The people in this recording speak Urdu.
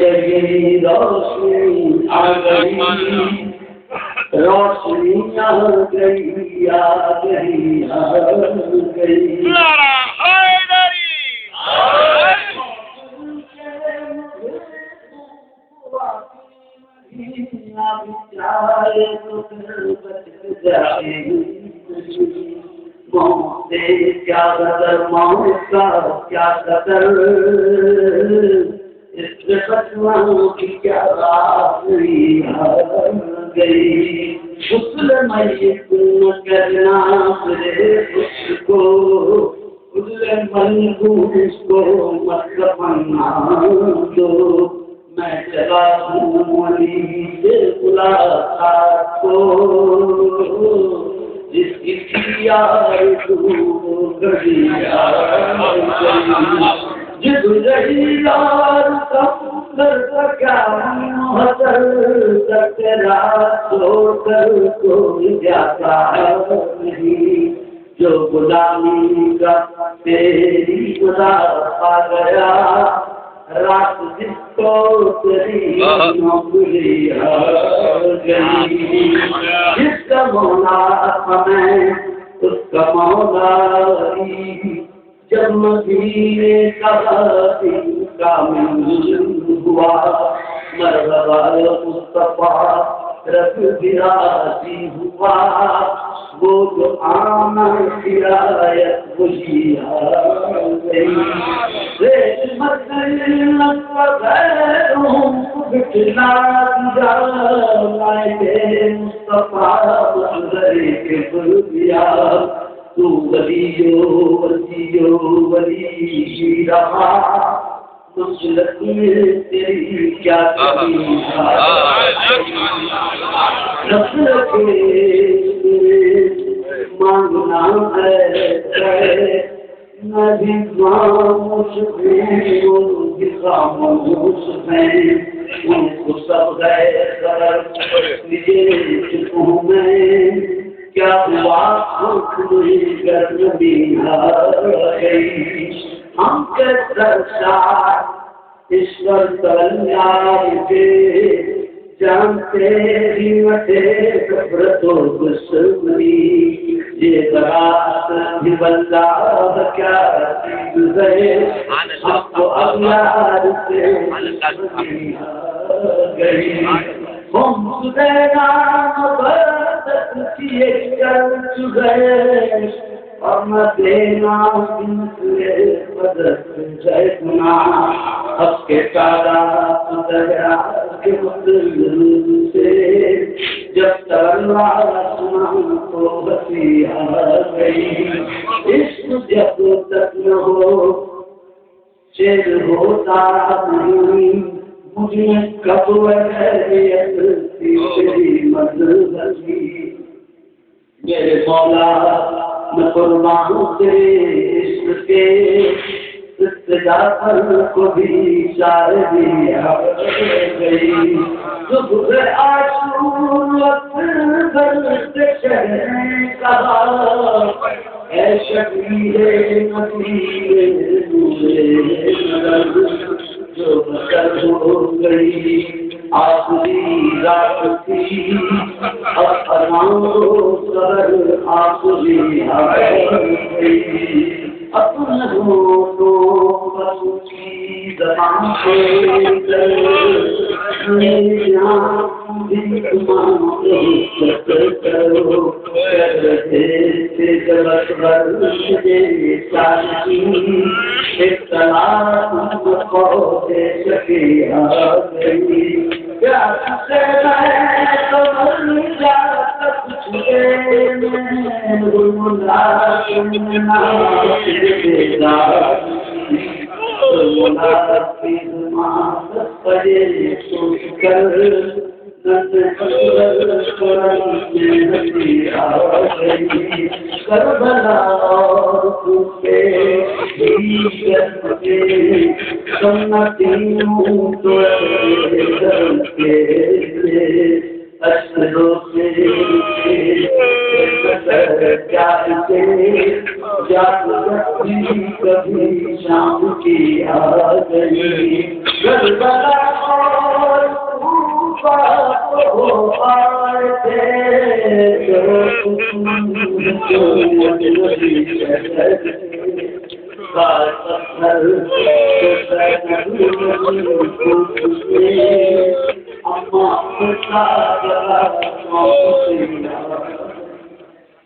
گئی روشنی آ گئی روشنی آ گئی آ گئی آ گئی نعرہ حیدری کیا قدر موت کا کیا قدر اس فتووں کی کیا بات گئی غسل میت کرنا میرے اس کو غسل منحوس کو مت بنا دو میں چلا ہوں علی سے ملاقات کو جس کی یار تو گڑی جس رہی یار سمندر کیا محضر تیرا چھوڑ کر کوئی جاتا نہیں جو غلامی کا تیری خدا پا گیا رات جس کو تیری نوکری آ گئی جس کا مولا ہمیں اس کا مولا جب مدینے کا دن کامل ہوا مرحبا مصطفیٰ رب راضی ہوا وہ جو آمن ہدایت وہی آ گئی رحمت وغیرہم بٹلا دیا لائے مصطفیٰ منظر کے بلدیا تو ولیو ولی رہا مسلط میں تیری کیا کمی نفرت مانگنا ہے نبی خاموش ہیں ان کی خاموش ہیں ان کو سب غیر لیجے چکوں میں کیا ہوا کھلی گرمی آ گئی ہم کے درشاد ایشور کلیار کے جانتے ہی مٹے کفرت و دشمنی یہ برات بھی بندہ کیا چیز ہے اب تو اغیار سے گئی ہم سدینام بردت کیے کر چگئے اور نہ دینا سنسلے بدت جائے گناہ اب کے تعداد دریا کے مطلب سے جب ترلا سنا تو بسی آ گئی عشق جب تک نہ ہو شیر ہوتا نہیں مجھے کب وحیت تیری مدرسی میرے مولا میں قربان تیرے عشق کے ابتدا پر کو بھی شاعری آ گئی صبح عاشور وقت درد شہر کہا اے شبیر مدینے نورے نظر جو بسر ہو گئی آخری رات تھی اب فرماؤ سر آخری آ گئی اپن ہو تو بس کی زبان سے کرو کربلا اور سنتیوں تو اشروں سے کبھی شام کی آ گئی کربلا Amma